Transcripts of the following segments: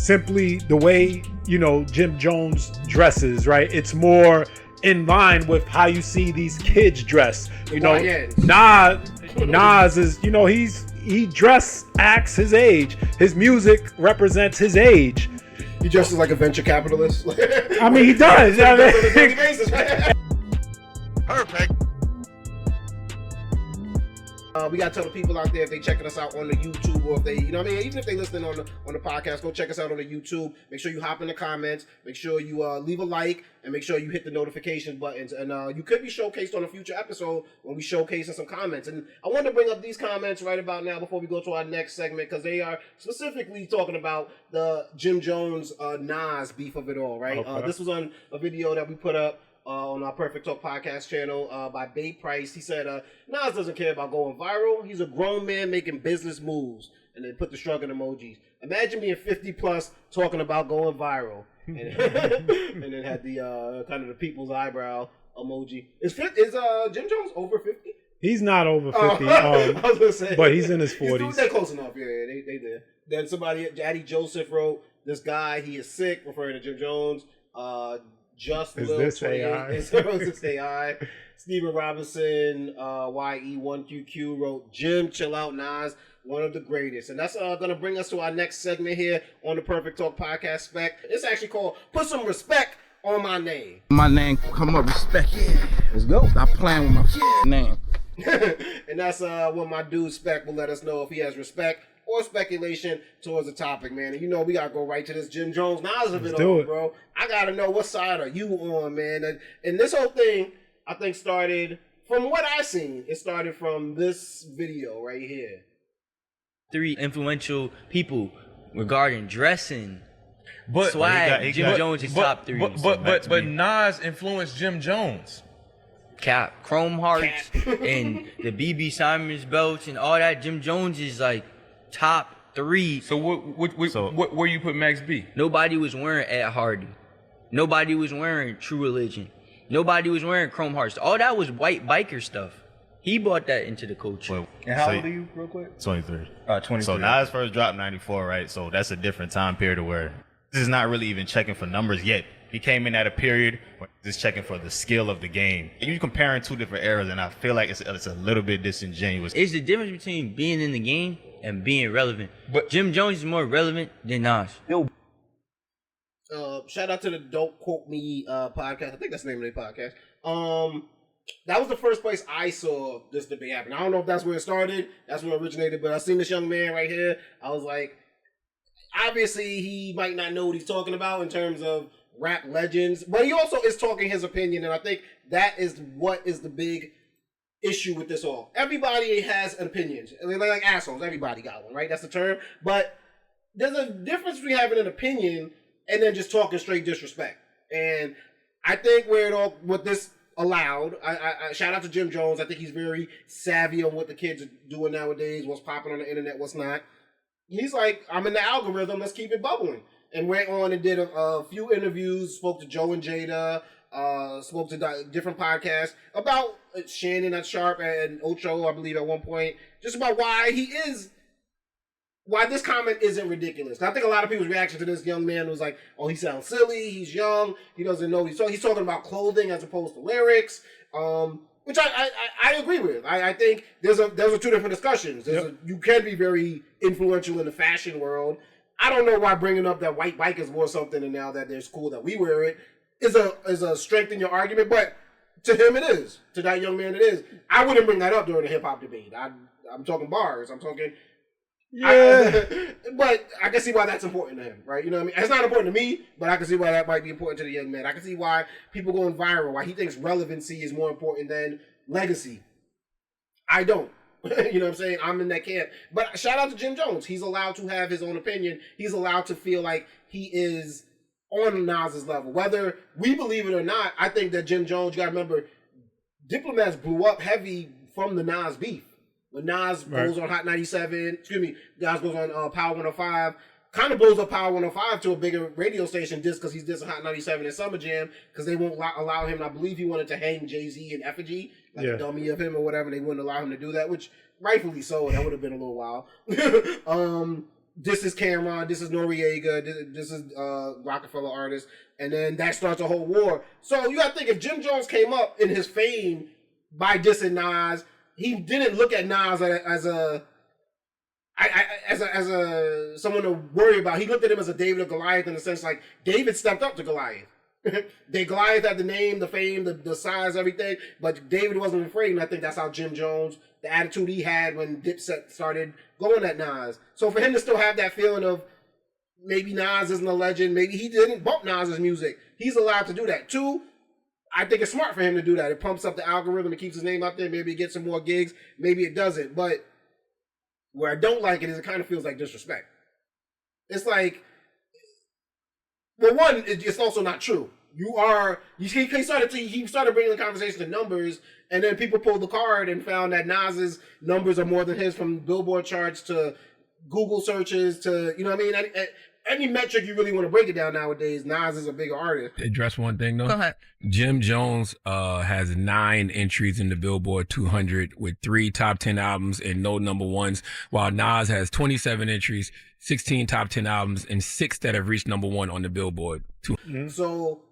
simply the way, you know, Jim Jones dresses, right? It's more in line with how you see these kids dress. You know, Nas is, you know, he acts his age. His music represents his age. He dresses like a venture capitalist. I mean, he does. Perfect. We gotta tell the people out there if they checking us out on the YouTube, or if they, you know what I mean, even if they listening on the podcast, go check us out on the YouTube. Make sure you hop in the comments. Make sure you leave a like, and make sure you hit the notification buttons. And you could be showcased on a future episode when we showcasing some comments. And I wanted to bring up these comments right about now before we go to our next segment, because they are specifically talking about the Jim Jones Nas beef of it all, right? Okay. This was on a video that we put up on our Perfect Talk podcast channel by Babe Price. He said, Nas doesn't care about going viral. He's a grown man making business moves. And then put the shrugging emojis. Imagine being 50 plus talking about going viral. And, and then had the kind of the people's eyebrow emoji. Is Jim Jones over 50? He's not over 50. I was gonna say, but he's in his 40s. They're close enough. Yeah, they did. Then somebody, Daddy Joseph wrote, this guy, he is sick, referring to Jim Jones. Just is this AI? Is this AI? Steven Robinson, YE1QQ wrote, Jim, chill out, Nas, one of the greatest. And that's going to bring us to our next segment here on the Perfect Talk podcast spec. It's actually called Put Some Respect on My Name. My name, come up, respect. Yeah. Let's go. Stop playing with my name. And that's what my dude Spec will let us know if he has respect or speculation towards the topic, man. And you know we gotta go right to this Jim Jones Nas of it all, bro. I gotta know what side are you on, man. And this whole thing, I think, started from what I seen. It started from this video right here. 3 influential people regarding dressing. But swag, Jim Jones is top 3. But Nas influenced Jim Jones. Cap, Chrome Hearts, and the BB Simons belts and all that. Jim Jones is like top 3. So where you put Max B? Nobody was wearing Ed Hardy. Nobody was wearing True Religion. Nobody was wearing Chrome Hearts. All that was white biker stuff. He brought that into the culture. Well, and how old are you, real quick? 23. 23. So Nas first dropped 94, right? So that's a different time period where this is not really even checking for numbers yet. He came in at a period where just checking for the skill of the game. And you're comparing 2 different eras, and I feel like it's a little bit disingenuous. It's the difference between being in the game and being relevant. But Jim Jones is more relevant than Nas. Shout out to the Don't Quote Me podcast. I think that's the name of their podcast. That was the first place I saw this debate happen. I don't know if that's where it started. That's where it originated. But I seen this young man right here. I was like, obviously he might not know what he's talking about in terms of rap legends, but he also is talking his opinion, and I think that is what is the big issue with this all. Everybody has an opinion. They're like assholes. Everybody got one, right? That's the term. But there's a difference between having an opinion and then just talking straight disrespect. And I think what this allowed, I shout out to Jim Jones. I think he's very savvy on what the kids are doing nowadays, what's popping on the internet, what's not. He's like, I'm in the algorithm, let's keep it bubbling. And went on and did a few interviews, spoke to Joe and Jada, spoke to different podcasts about Shannon at Sharp and Ocho, I believe, at one point, just about why this comment isn't ridiculous. I think a lot of people's reaction to this young man was like, oh, he sounds silly, he's young, he doesn't know he's talking about clothing as opposed to lyrics, which I agree with. I think those are 2 different discussions. You can be very influential in the fashion world. I don't know why bringing up that white bikers wore something and now that it's cool that we wear it is a strength in your argument, but to him it is. To that young man it is. I wouldn't bring that up during a hip-hop debate. I'm talking bars. I'm talking... Yeah. But I can see why that's important to him, right? You know what I mean? It's not important to me, but I can see why that might be important to the young man. I can see why people going viral, why he thinks relevancy is more important than legacy. I don't. You know what I'm saying? I'm in that camp. But shout out to Jim Jones. He's allowed to have his own opinion. He's allowed to feel like he is on Nas's level. Whether we believe it or not, I think that Jim Jones, you got to remember, Diplomats blew up heavy from the Nas beef. When Nas goes on Hot 97, Nas goes on Power 105, kind of blows up Power 105 to a bigger radio station just because he's dissing Hot 97 and Summer Jam because they won't allow him. I believe he wanted to hang Jay-Z in effigy, like a dummy of him or whatever. They wouldn't allow him to do that, which rightfully so. That would have been a little wild. this is Cameron, this is Noriega, this is Rockefeller artist, and then that starts a whole war. So you gotta think, if Jim Jones came up in his fame by dissing Nas, he didn't look at Nas as someone to worry about. He looked at him as a David or Goliath, in the sense like David stepped up to Goliath. Goliath had the name, the fame, the size, everything, but David wasn't afraid, and I think that's how Jim Jones, the attitude he had when Dipset started going at Nas. So for him to still have that feeling of maybe Nas isn't a legend, maybe he didn't bump Nas's music, he's allowed to do that. Two, I think it's smart for him to do that. It pumps up the algorithm, it keeps his name out there, maybe it gets some more gigs, maybe it doesn't. But where I don't like it is it kind of feels like disrespect. It's like, well, one, it's also not true. He started bringing the conversation to numbers, and then people pulled the card and found that Nas's numbers are more than his, from Billboard charts to Google searches to, you know what I mean? Any metric you really want to break it down nowadays, Nas is a bigger artist. Address one thing though. Go ahead. Jim Jones has 9 entries in the Billboard 200 with 3 top 10 albums and no number ones, while Nas has 27 entries, 16 top 10 albums, and 6 that have reached number 1 on the Billboard. So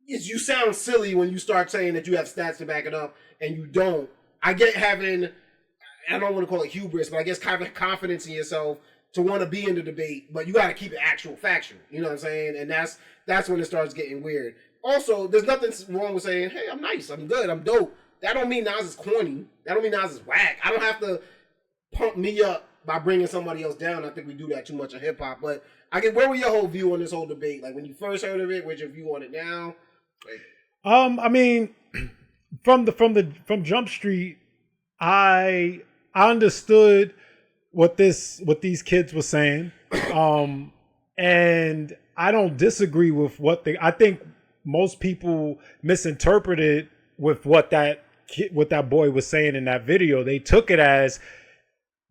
you sound silly when you start saying that you have stats to back it up, and you don't. I get having, I don't want to call it hubris, but I guess having confidence in yourself to want to be in the debate, but you got to keep it actual factual. You know what I'm saying? And that's when it starts getting weird. Also, there's nothing wrong with saying, hey, I'm nice, I'm good, I'm dope. That don't mean Nas is corny. That don't mean Nas is whack. I don't have to pump me up by bringing somebody else down. I think we do that too much in hip hop. But where were your whole view on this whole debate? Like when you first heard of it, what's your view on it now? I mean, from Jump Street, I understood what these kids were saying, and I don't disagree with I think most people misinterpreted with what that boy was saying in that video. They took it as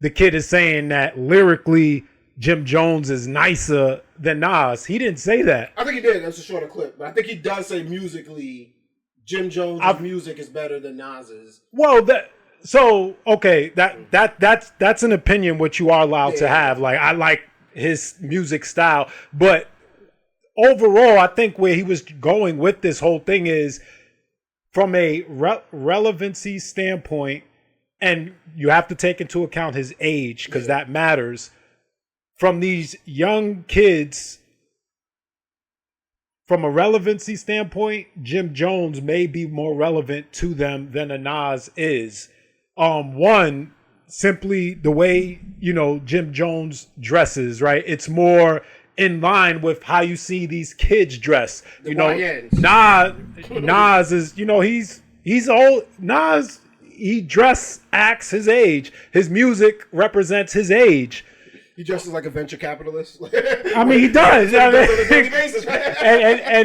the kid is saying that lyrically Jim Jones is nicer than Nas. He didn't say that. I think he did. That's a shorter clip, but I think he does say musically Jim Jones' music is better than Nas's. Well, okay, that's an opinion which you are allowed to have. Like, I like his music style, but overall, I think where he was going with this whole thing is from a relevancy standpoint, and you have to take into account his age because that matters. From these young kids, from a relevancy standpoint, Jim Jones may be more relevant to them than a Nas is. One, simply the way, Jim Jones dresses, right? It's more in line with how you see these kids dress. Nas is, he's old. Nas, he acts his age. His music represents his age. He dresses like a venture capitalist. I mean, he does. And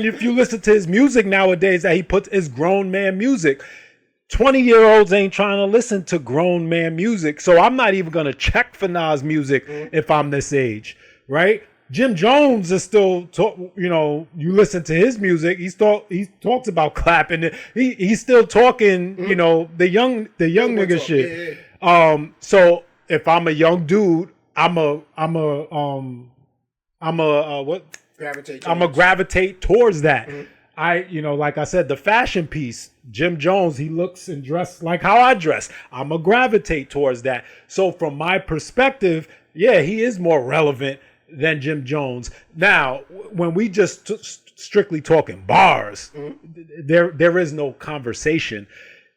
if you listen to his music nowadays, that he puts is grown man music. 20-year-olds ain't trying to listen to grown man music. So I'm not even going to check for Nas music if I'm this age, right? Jim Jones is still, you listen to his music. He talks about clapping. He's still talking, the young nigga shit. Yeah. So if I'm a young dude, I'm gravitate towards that. Like I said, the fashion piece, Jim Jones, he looks and dress like how I dress. I'm a gravitate towards that. So from my perspective, yeah, he is more relevant than Jim Jones. Now, when we just strictly talking bars, there is no conversation.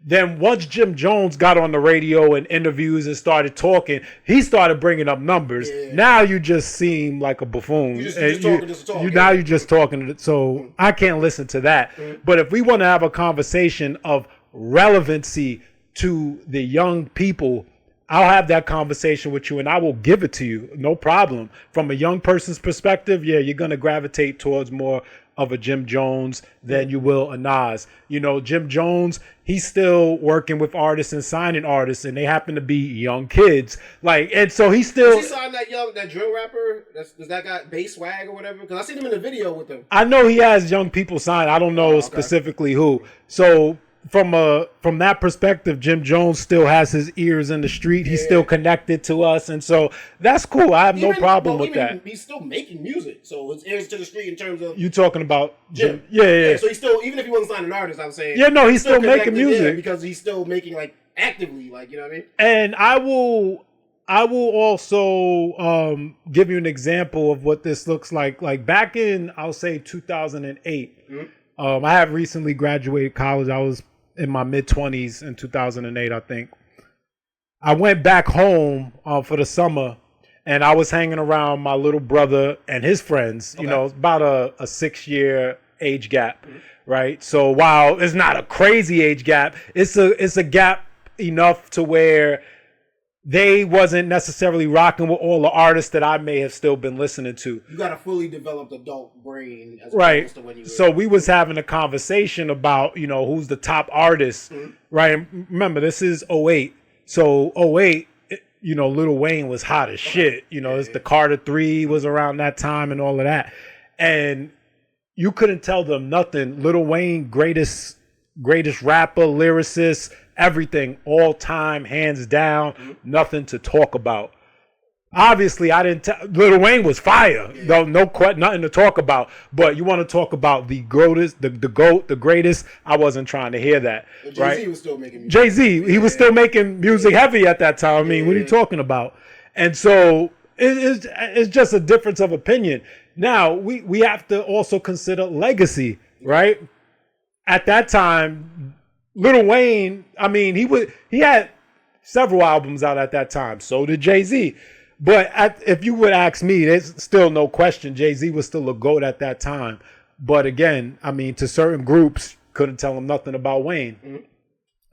Then once Jim Jones got on the radio and interviews and started talking, he started bringing up numbers. Yeah. Now you just seem like a buffoon. Now you're just talking. So I can't listen to that. But if we want to have a conversation of relevancy to the young people, I'll have that conversation with you and I will give it to you. No problem. From a young person's perspective, yeah, you're going to gravitate towards more of a Jim Jones than you will a Nas. Jim Jones, he's still working with artists and signing artists, and they happen to be young kids. And so he still. Does he sign that drill rapper? Does that guy Bass Swag or whatever? Because I seen him in the video with him. I know he has young people signed. I don't know specifically who. So from that perspective, Jim Jones still has his ears in the street. He's still connected to us, and so that's cool. I have no problem with that. He's still making music, so his ears to the street in terms of you talking about Jim. Yeah. So he's still, even if he wasn't signed an artist, I was saying he's still making music because he's still making like actively, like, you know what I mean. And I will also give you an example of what this looks like. Like back in, I'll say 2008. Mm-hmm. I have recently graduated college. I was in my mid-20s in 2008, I think. I went back home for the summer, and I was hanging around my little brother and his friends. Okay. You know, about a 6-year age gap, right? So while it's not a crazy age gap, it's a gap enough to where they wasn't necessarily rocking with all the artists that I may have still been listening to. You got a fully developed adult brain, as right? To when you were. So we was having a conversation about, you know, who's the top artist, right? And remember, this is 08. So 08, you know, Lil Wayne was hot as shit. You know, it's the Carter 3 was around that time and all of that, and you couldn't tell them nothing. Lil Wayne, greatest rapper, lyricist, everything, all time, hands down, nothing to talk about. Obviously, I didn't tell. Lil Wayne was fire. No, nothing to talk about. But you want to talk about the greatest, the GOAT, the greatest. I wasn't trying to hear that. Jay-Z right? was still making music. Jay-Z, he was still making music heavy at that time. I mean, what are you talking about? And so it's just a difference of opinion. Now, we have to also consider legacy, right? At that time, Lil Wayne, I mean, he had several albums out at that time. So did Jay-Z. But if you would ask me, there's still no question Jay-Z was still a GOAT at that time. But again, I mean, to certain groups, couldn't tell them nothing about Wayne. Mm-hmm.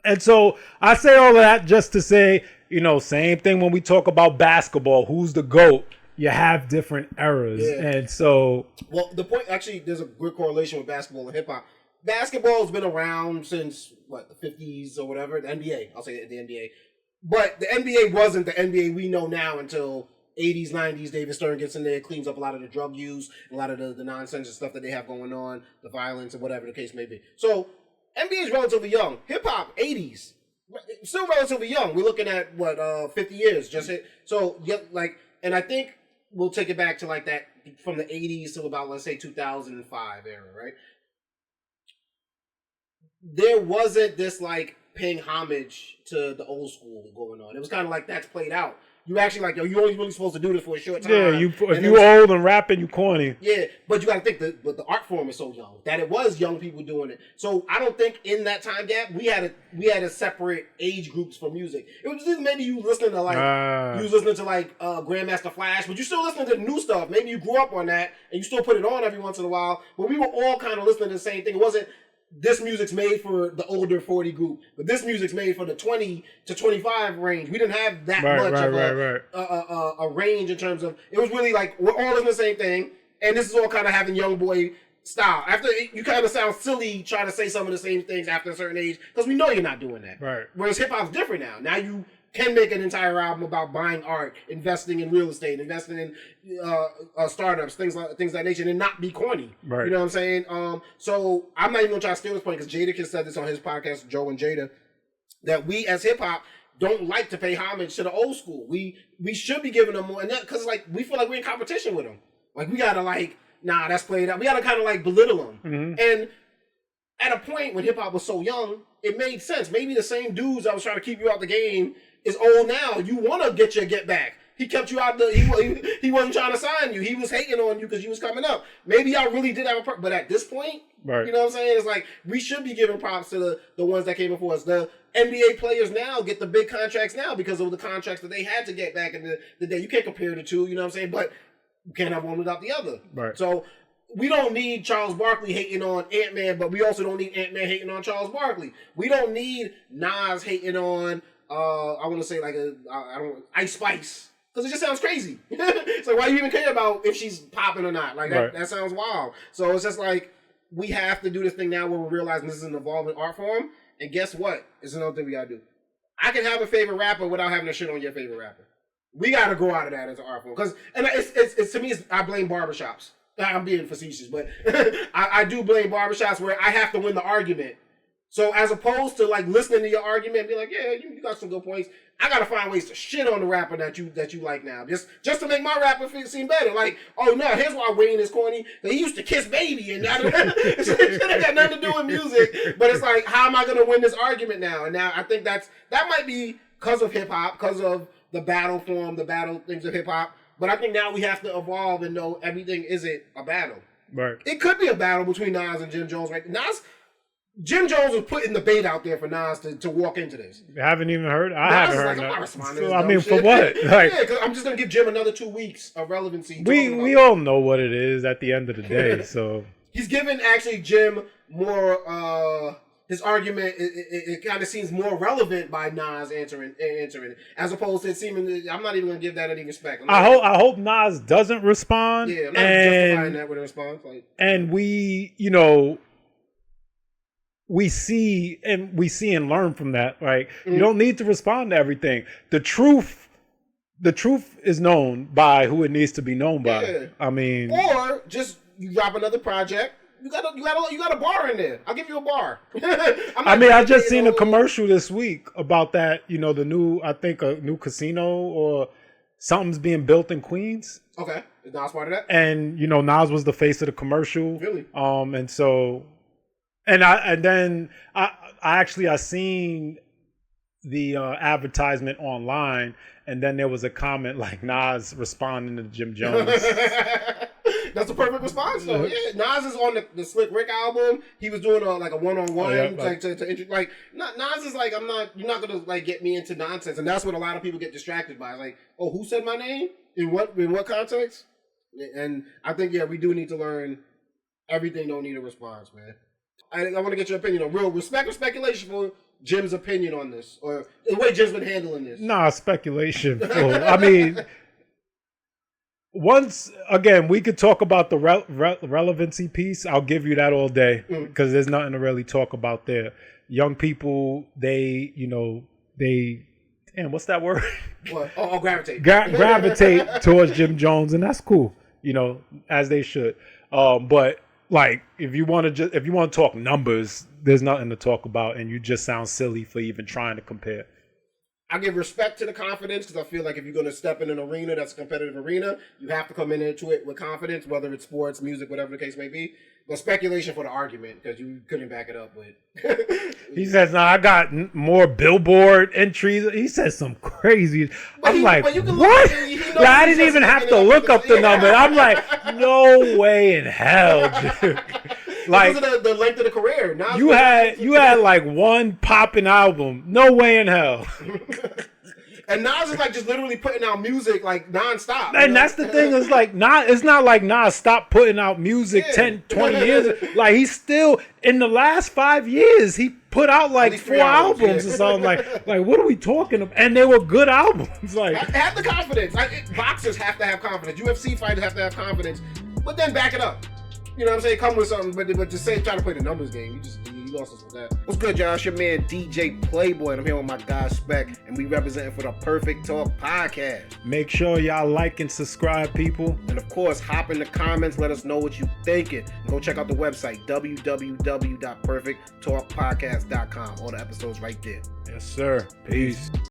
And so I say all of that just to say, you know, same thing when we talk about basketball. Who's the GOAT? You have different eras. Yeah. And so... Well, the point, actually, there's a good correlation with basketball and hip-hop. Basketball has been around since, the 50s or whatever. The NBA. I'll say the NBA. But the NBA wasn't the NBA we know now until 80s, 90s. David Stern gets in there, cleans up a lot of the drug use, a lot of the nonsense and stuff that they have going on, the violence and whatever the case may be. So, NBA is relatively young. Hip-hop, 80s. Still relatively young. We're looking at, 50 years. Just hit. So, yeah, and I think we'll take it back to that from the 80s to about, let's say, 2005 era, right? There wasn't this, paying homage to the old school going on. It was kind of like that's played out. You actually you only really supposed to do this for a short time. Yeah, if you old and rapping, you corny. Yeah, but you got to think the art form is so young that it was young people doing it. So I don't think in that time gap we had a separate age groups for music. It was just maybe you listening to Grandmaster Flash, but you still listening to new stuff. Maybe you grew up on that and you still put it on every once in a while. But we were all kind of listening to the same thing. It wasn't. This music's made for the older 40 group, but this music's made for the 20 to 25 range. We didn't have that much of a range in terms of, it was really we're all listening to the same thing, and this is all kind of having young boy style. After, you kind of sound silly trying to say some of the same things after a certain age, because we know you're not doing that. Right. Whereas hip-hop's different now. Now you can make an entire album about buying art, investing in real estate, investing in startups, things like that nature, and not be corny. Right. You know what I'm saying? So I'm not even gonna try to steal this point because Jadakiss said this on his podcast, Joe and Jada, that we as hip hop don't like to pay homage to the old school. We should be giving them more, and because we feel like we're in competition with them. We gotta nah, that's played out. We gotta kind of belittle them. Mm-hmm. And at a point when hip hop was so young, it made sense. Maybe the same dudes that was trying to keep you out the game is old now. You want to get your get back. He kept you out. He wasn't trying to sign you. He was hating on you because you was coming up. Maybe y'all really did have a but at this point, right. You know what I'm saying? It's we should be giving props to the ones that came before us. The NBA players now get the big contracts now because of the contracts that they had to get back in the day. You can't compare the two, you know what I'm saying? But you can't have one without the other. Right. So we don't need Charles Barkley hating on Ant-Man, but we also don't need Ant-Man hating on Charles Barkley. We don't need Nas hating on I want to say Ice Spice, because it just sounds crazy. It's why you even care about if she's popping or not? That sounds wild. So it's just we have to do this thing now where we're realizing this is an evolving art form. And guess what? It's another thing we gotta do. I can have a favorite rapper without having to shit on your favorite rapper. We gotta grow out of that as an art form. And it's to me, I blame barbershops. I'm being facetious, but I do blame barbershops where I have to win the argument. So as opposed to like listening to your argument and be like, yeah, you got some good points, I gotta find ways to shit on the rapper that you like now, just to make my rapper seem better. Like, oh no, here's why Wayne is corny. He used to kiss baby, and that it ain't got nothing to do with music. But it's like, how am I gonna win this argument now? And now I think that might be because of hip hop, because of the battle form, the battle things of hip hop. But I think now we have to evolve and know everything isn't a battle. Right. It could be a battle between Nas and Jim Jones. Right? Jim Jones was putting the bait out there for Nas to walk into this. You haven't even heard? I haven't heard I'm that. not responding to So, this dumb for shit. what? Like, yeah, because I'm just going to give Jim another 2 weeks of relevancy. We all know what it is at the end of the day, so... He's given, actually, Jim more... his argument, it kind of seems more relevant by Nas answering it, as opposed to it seeming... I'm not even going to give that any respect. I hope Nas doesn't respond. Yeah, I'm not justifying that with a response. And we see and learn from that. Right? Mm-hmm. You don't need to respond to everything. The truth is known by who it needs to be known by. Yeah. I mean, or just you drop another project. You got a bar in there. I'll give you a bar. I just seen a commercial this week about that. The new, I think a new casino or something's being built in Queens. Okay, is Nas part of that? And Nas was the face of the commercial. Really? And so. I seen the advertisement online, and then there was a comment like Nas responding to Jim Jones. That's a perfect response, though. Yeah, Nas is on the Slick Rick album. He was doing a one-on-one, Nas is like, you're not gonna like get me into nonsense, and that's what a lot of people get distracted by. Like, oh, who said my name? In what context? And I think we do need to learn everything. Don't need a response, man. I want to get your opinion on real respect or speculation for Jim's opinion on this, or the way Jim's been handling this. Nah, speculation. I mean, once again, we could talk about the relevancy piece. I'll give you that all day because there's nothing to really talk about there. Young people, they damn, what's that word? What? Oh, gravitate. Gravitate towards Jim Jones, and that's cool. As they should. But like, if you want to talk numbers, there's nothing to talk about, and you just sound silly for even trying to compare. I give respect to the confidence because I feel like if you're going to step in an arena that's a competitive arena, you have to come into it with confidence, whether it's sports, music, whatever the case may be. But speculation for the argument because you couldn't back it up with. He says, "No, I got more Billboard entries." He says some crazy. I'm like, what? I didn't even have to look up the number. I'm like, no way in hell, dude. Like, because of the length of the career. Nas you had like one popping album. No way in hell. And Nas is like just literally putting out music like nonstop. And that's the thing, is like it's not like Nas stopped putting out music 10, 20 years. Like, he's still, in the last 5 years, he put out like 4 albums or something. Like what are we talking about? And they were good albums. Like, have the confidence. Boxers have to have confidence. UFC fighters have to have confidence. But then back it up. You know what I'm saying? Come with something, but to say try to play the numbers game, you lost us with that. What's good, y'all? It's your man DJ Playboy, and I'm here with my guy Spec, and we representing for the Perfect Talk Podcast. Make sure y'all like and subscribe, people. And of course, hop in the comments, let us know what you thinking. And go check out the website, www.perfecttalkpodcast.com. All the episodes right there. Yes, sir. Peace.